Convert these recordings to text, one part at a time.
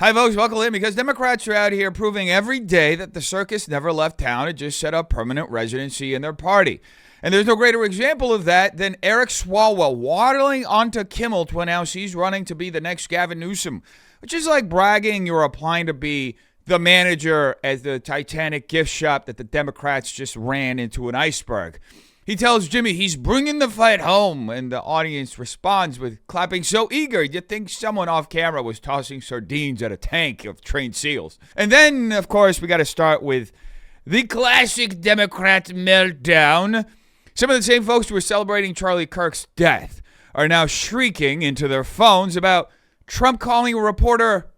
Hi, folks. Welcome in because Democrats are out here proving every day that the circus never left town. It just set up permanent residency in their party. And there's no greater example of that than Eric Swalwell waddling onto Kimmel to announce he's running to be the next Gavin Newsom, which is like bragging you're applying to be the manager at the Titanic gift shop that the Democrats just ran into an iceberg. He tells Jimmy he's bringing the fight home, and the audience responds with clapping so eager you'd think someone off camera was tossing sardines at a tank of trained SEALs. And then, of course, we got to start with the classic Democrat meltdown. Some of the same folks who were celebrating Charlie Kirk's death are now shrieking into their phones about Trump calling a reporter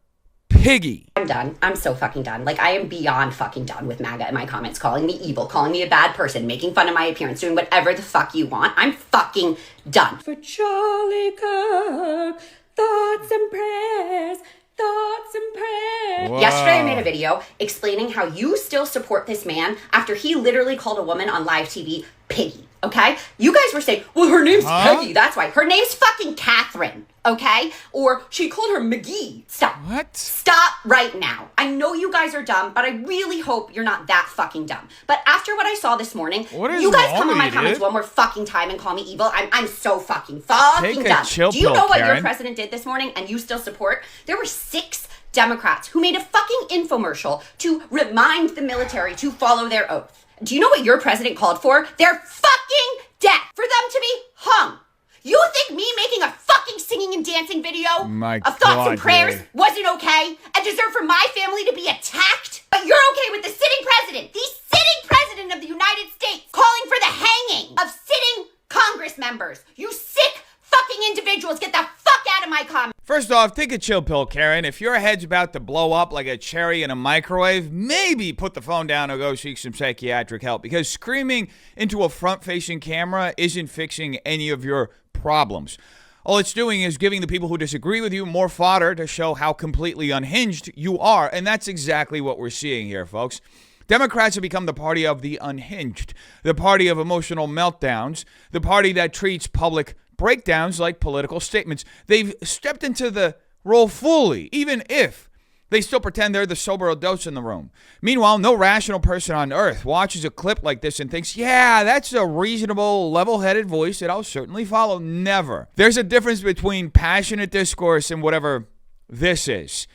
piggy. I'm done. I'm so fucking done. Like, I am beyond fucking done with MAGA in my comments, calling me evil, calling me a bad person, making fun of my appearance, doing whatever the fuck you want. I'm fucking done. For Charlie Kirk, thoughts and prayers, thoughts and prayers. Wow. Yesterday I made a video explaining how you still support this man after he literally called a woman on live TV piggy, okay? You guys were saying, well, her name's Peggy, that's why. Her name's fucking Catherine, okay? Or she called her McGee. Stop. What? Stop right now. I know you guys are dumb, but I really hope you're not that fucking dumb. But after what I saw this morning, you guys come on my comments one more fucking time and call me evil. I'm so fucking Take a done. chill Do you pill, know what Karen. your president did this morning and you still support? There were 6 Democrats who made a fucking infomercial to remind the military to follow their oath. Do you know what your president called for? Their fucking death. For them to be hung. You think me making a fucking singing and dancing video of thoughts and prayers wasn't okay and deserved for my family to be attacked? But you're okay with the sitting president, the sitting president of the United States, calling for the hanging of sitting Congress members. You sick fucking individuals, get the fuck out of my comments. First off, take a chill pill, Karen. If your head's about to blow up like a cherry in a microwave, maybe put the phone down and go seek some psychiatric help, because screaming into a front-facing camera isn't fixing any of your problems. All it's doing is giving the people who disagree with you more fodder to show how completely unhinged you are, and that's exactly what we're seeing here, folks. Democrats have become the party of the unhinged, the party of emotional meltdowns, the party that treats public breakdowns like political statements. They've stepped into the role fully, even if they still pretend they're the sober adults in the room. Meanwhile, no rational person on earth watches a clip like this and thinks, yeah, that's a reasonable, level-headed voice that I'll certainly follow. Never. There's a difference between passionate discourse and whatever this is.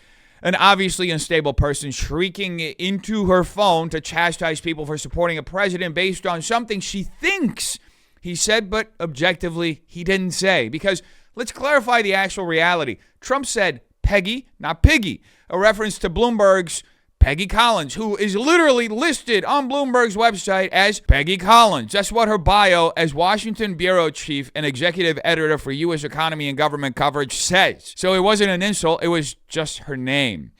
An obviously unstable person shrieking into her phone to chastise people for supporting a president based on something she thinks he said, but objectively, he didn't say. Because let's clarify the actual reality. Trump said Peggy, not piggy, a reference to Bloomberg's Peggy Collins, who is literally listed on Bloomberg's website as Peggy Collins. That's what her bio as Washington bureau chief and executive editor for U.S. economy and government coverage says. So it wasn't an insult, it was just her name.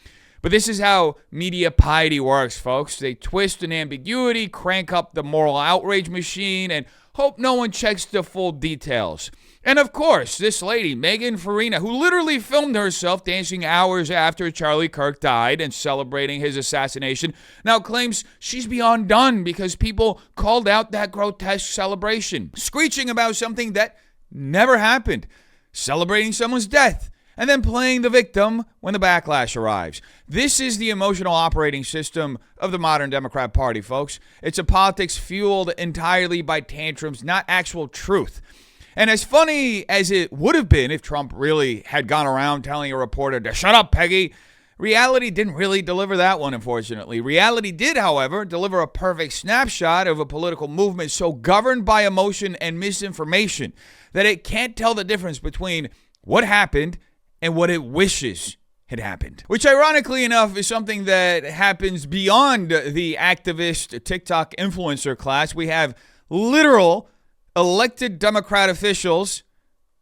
But this is how media piety works, folks. They twist an ambiguity, crank up the moral outrage machine, and hope no one checks the full details. And of course, this lady, Megan Farina, who literally filmed herself dancing hours after Charlie Kirk died and celebrating his assassination, now claims she's beyond done because people called out that grotesque celebration, screeching about something that never happened, celebrating someone's death, and then playing the victim when the backlash arrives. This is the emotional operating system of the modern Democrat Party, folks. It's a politics fueled entirely by tantrums, not actual truth. And as funny as it would have been if Trump really had gone around telling a reporter to shut up, Peggy, reality didn't really deliver that one, unfortunately. Reality did, however, deliver a perfect snapshot of a political movement so governed by emotion and misinformation that it can't tell the difference between what happened and what it wishes had happened. Which, ironically enough, is something that happens beyond the activist TikTok influencer class. We have literal elected Democrat officials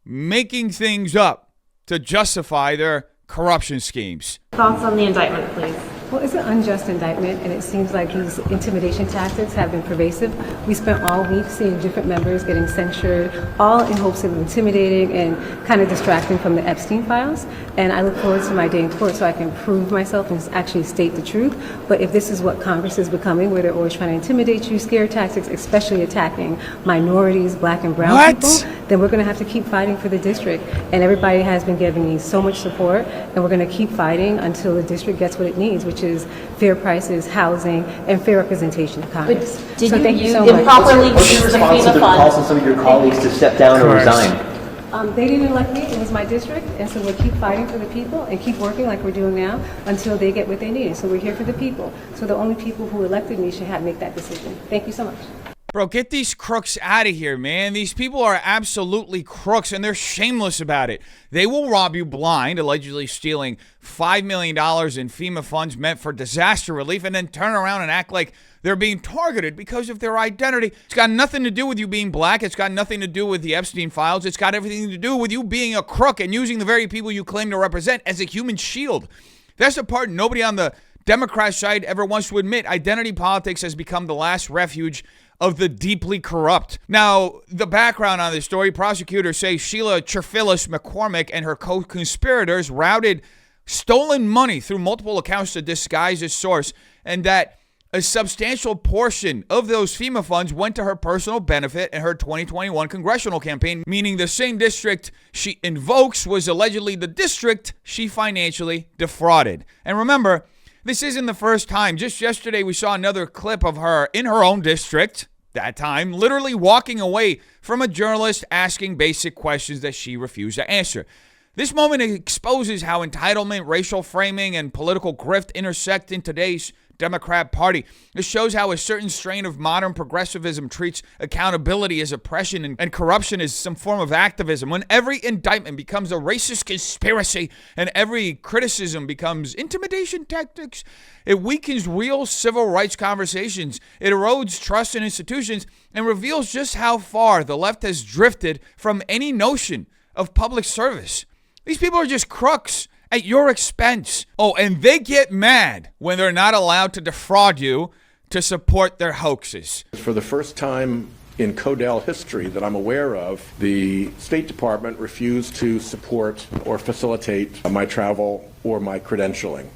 making things up to justify their corruption schemes. Thoughts on the indictment, please. Well, it's an unjust indictment, and it seems like these intimidation tactics have been pervasive. We spent all week seeing different members getting censured, all in hopes of intimidating and kind of distracting from the Epstein files. And I look forward to my day in court so I can prove myself and actually state the truth. But if this is what Congress is becoming, where they're always trying to intimidate you, scare tactics, especially attacking minorities, black and brown people, then we're going to have to keep fighting for the district. And everybody has been giving me so much support, and we're going to keep fighting until the district gets what it needs, which is fair prices, housing, and fair representation in Congress. But did so you thank you so much. improperly What's your use the response to FEMA the calls from funds? some of your colleagues to step down or resign? They didn't elect me. It was my district, and so we'll keep fighting for the people and keep working like we're doing now until they get what they need. So we're here for the people. So the only people who elected me should make that decision. Thank you so much. Bro, get these crooks out of here, man. These people are absolutely crooks, and they're shameless about it. They will rob you blind, allegedly stealing $5 million in FEMA funds meant for disaster relief, and then turn around and act like they're being targeted because of their identity. It's got nothing to do with you being black. It's got nothing to do with the Epstein files. It's got everything to do with you being a crook and using the very people you claim to represent as a human shield. That's the part nobody on the Democrat side ever wants to admit. Identity politics has become the last refuge of the deeply corrupt. Now, the background on this story, prosecutors say Sheila Cherfilis McCormick and her co-conspirators routed stolen money through multiple accounts to disguise its source, and that a substantial portion of those FEMA funds went to her personal benefit in her 2021 congressional campaign, meaning the same district she invokes was allegedly the district she financially defrauded. And remember, this isn't the first time. Just yesterday, we saw another clip of her in her own district, that time, literally walking away from a journalist asking basic questions that she refused to answer. This moment exposes how entitlement, racial framing, and political grift intersect in today's Democrat Party. This shows how a certain strain of modern progressivism treats accountability as oppression and corruption as some form of activism. When every indictment becomes a racist conspiracy and every criticism becomes intimidation tactics, it weakens real civil rights conversations. It erodes trust in institutions and reveals just how far the left has drifted from any notion of public service. These people are just crooks at your expense. Oh, and they get mad when they're not allowed to defraud you to support their hoaxes. For the first time in Codell history that I'm aware of, the State Department refused to support or facilitate my travel or my credentialing.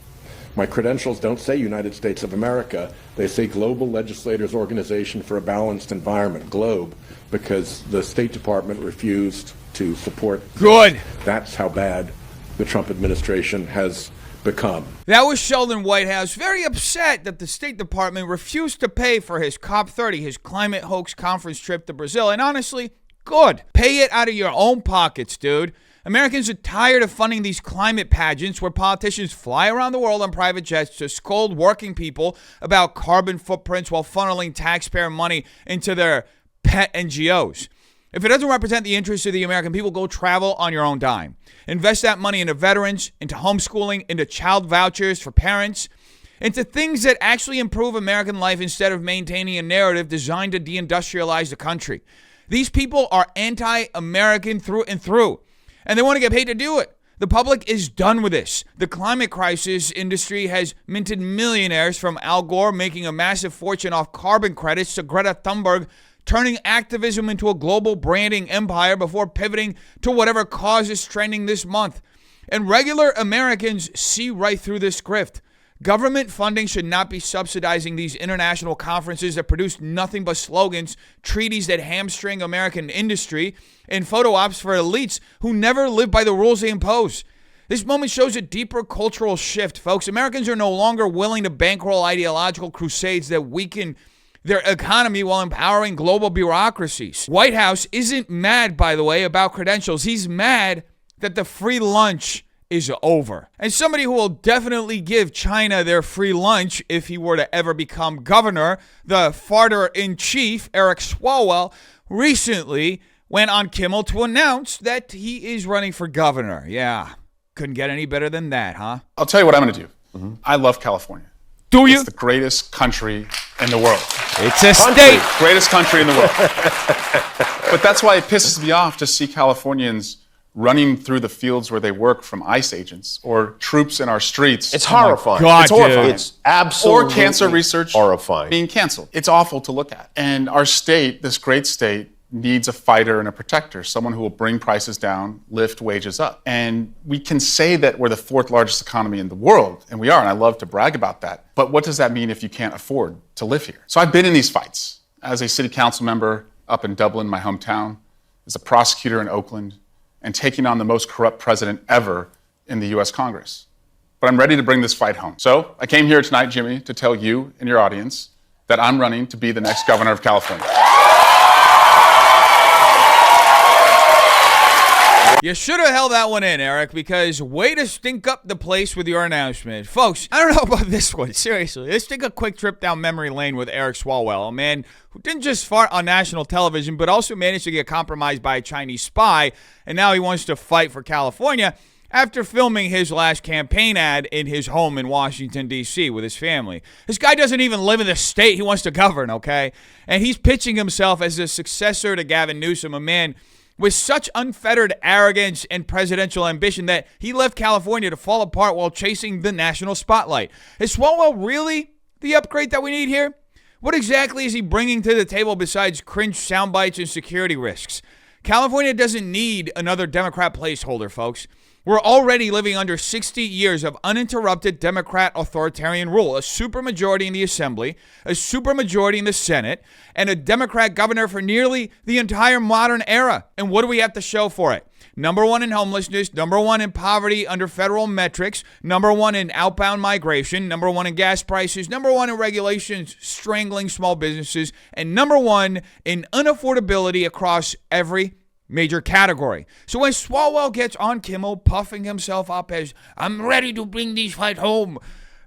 My credentials don't say United States of America. They say Global Legislators Organization for a Balanced Environment, GLOBE, because the State Department refused to support. Good. That's how bad the Trump administration has become. That was Sheldon Whitehouse, very upset that the State Department refused to pay for his COP30, his climate hoax conference trip to Brazil. And honestly, good. Pay it out of your own pockets, dude. Americans are tired of funding these climate pageants where politicians fly around the world on private jets to scold working people about carbon footprints while funneling taxpayer money into their pet NGOs. If it doesn't represent the interests of the American people, go travel on your own dime. Invest that money into veterans, into homeschooling, into child vouchers for parents, into things that actually improve American life instead of maintaining a narrative designed to deindustrialize the country. These people are anti-American through and through, and they want to get paid to do it. The public is done with this. The climate crisis industry has minted millionaires, from Al Gore making a massive fortune off carbon credits to Greta Thunberg turning activism into a global branding empire before pivoting to whatever cause is trending this month. And regular Americans see right through this grift. Government funding should not be subsidizing these international conferences that produce nothing but slogans, treaties that hamstring American industry, and photo ops for elites who never live by the rules they impose. This moment shows a deeper cultural shift, folks. Americans are no longer willing to bankroll ideological crusades that weaken their economy while empowering global bureaucracies. Whitehouse isn't mad, by the way, about credentials. He's mad that the free lunch is over. And somebody who will definitely give China their free lunch if he were to ever become governor, the farter-in-chief, Eric Swalwell, recently went on Kimmel to announce that he is running for governor. Yeah, couldn't get any better than that, huh? I'll tell you what I'm going to do. I love California. Do you? It's the greatest country in the world. It's a state. Greatest country in the world. But that's why it pisses me off to see Californians running through the fields where they work from ICE agents or troops in our streets. It's horrifying. God, it's horrifying. It's absolutely Or cancer research horrifying. being canceled. It's awful to look at. And our state, this great state, needs a fighter and a protector, someone who will bring prices down, lift wages up. And we can say that we're the fourth largest economy in the world, and we are, and I love to brag about that. But what does that mean if you can't afford to live here? So I've been in these fights as a city council member up in Dublin, my hometown, as a prosecutor in Oakland, and taking on the most corrupt president ever in the U.S. Congress. But I'm ready to bring this fight home. So I came here tonight, Jimmy, to tell you and your audience that I'm running to be the next governor of California. You should have held that one in, Eric, because way to stink up the place with your announcement. Folks, I don't know about this one. Seriously, let's take a quick trip down memory lane with Eric Swalwell, a man who didn't just fart on national television, but also managed to get compromised by a Chinese spy, and now he wants to fight for California after filming his last campaign ad in his home in Washington, D.C. with his family. This guy doesn't even live in the state he wants to govern, okay? And he's pitching himself as a successor to Gavin Newsom, a man with such unfettered arrogance and presidential ambition that he left California to fall apart while chasing the national spotlight. Is Swalwell really the upgrade that we need here? What exactly is he bringing to the table besides cringe sound bites and security risks? California doesn't need another Democrat placeholder, folks. We're already living under 60 years of uninterrupted Democrat authoritarian rule, a supermajority in the Assembly, a supermajority in the Senate, and a Democrat governor for nearly the entire modern era. And what do we have to show for it? Number one in homelessness, number one in poverty under federal metrics, number one in outbound migration, number one in gas prices, number one in regulations strangling small businesses, and number one in unaffordability across every major category. So when Swalwell gets on Kimmel, puffing himself up as, I'm ready to bring this fight home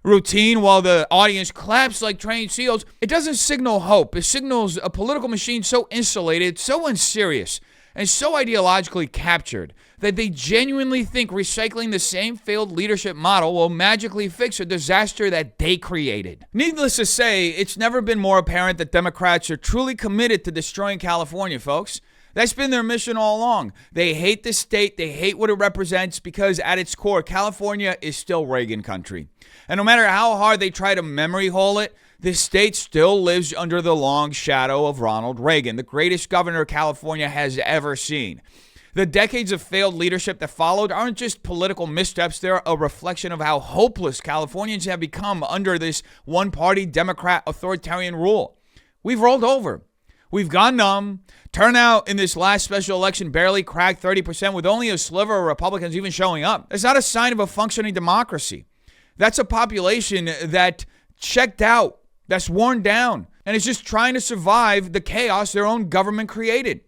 routine while the audience claps like trained seals, it doesn't signal hope. It signals a political machine so insulated, so unserious, and so ideologically captured that they genuinely think recycling the same failed leadership model will magically fix a disaster that they created. Needless to say, it's never been more apparent that Democrats are truly committed to destroying California, folks. That's been their mission all along. They hate the state. They hate what it represents because at its core, California is still Reagan country. And no matter how hard they try to memory hole it, the state still lives under the long shadow of Ronald Reagan, the greatest governor California has ever seen. The decades of failed leadership that followed aren't just political missteps. They're a reflection of how hopeless Californians have become under this one-party Democrat authoritarian rule. We've rolled over. We've gone numb. Turnout in this last special election barely cracked 30% with only a sliver of Republicans even showing up. That's not a sign of a functioning democracy. That's a population that checked out, that's worn down, and is just trying to survive the chaos their own government created.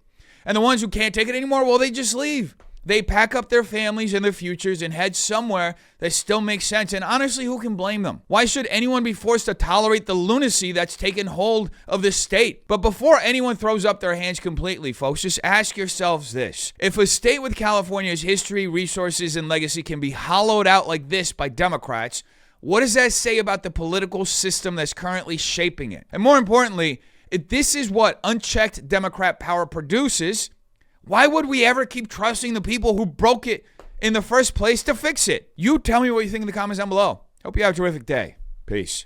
And the ones who can't take it anymore, well, they just leave. They pack up their families and their futures and head somewhere that still makes sense. And honestly, who can blame them? Why should anyone be forced to tolerate the lunacy that's taken hold of the state? But before anyone throws up their hands completely, folks, just ask yourselves this. If a state with California's history, resources, and legacy can be hollowed out like this by Democrats, what does that say about the political system that's currently shaping it? And more importantly, if this is what unchecked Democrat power produces, why would we ever keep trusting the people who broke it in the first place to fix it? You tell me what you think in the comments down below. Hope you have a terrific day. Peace.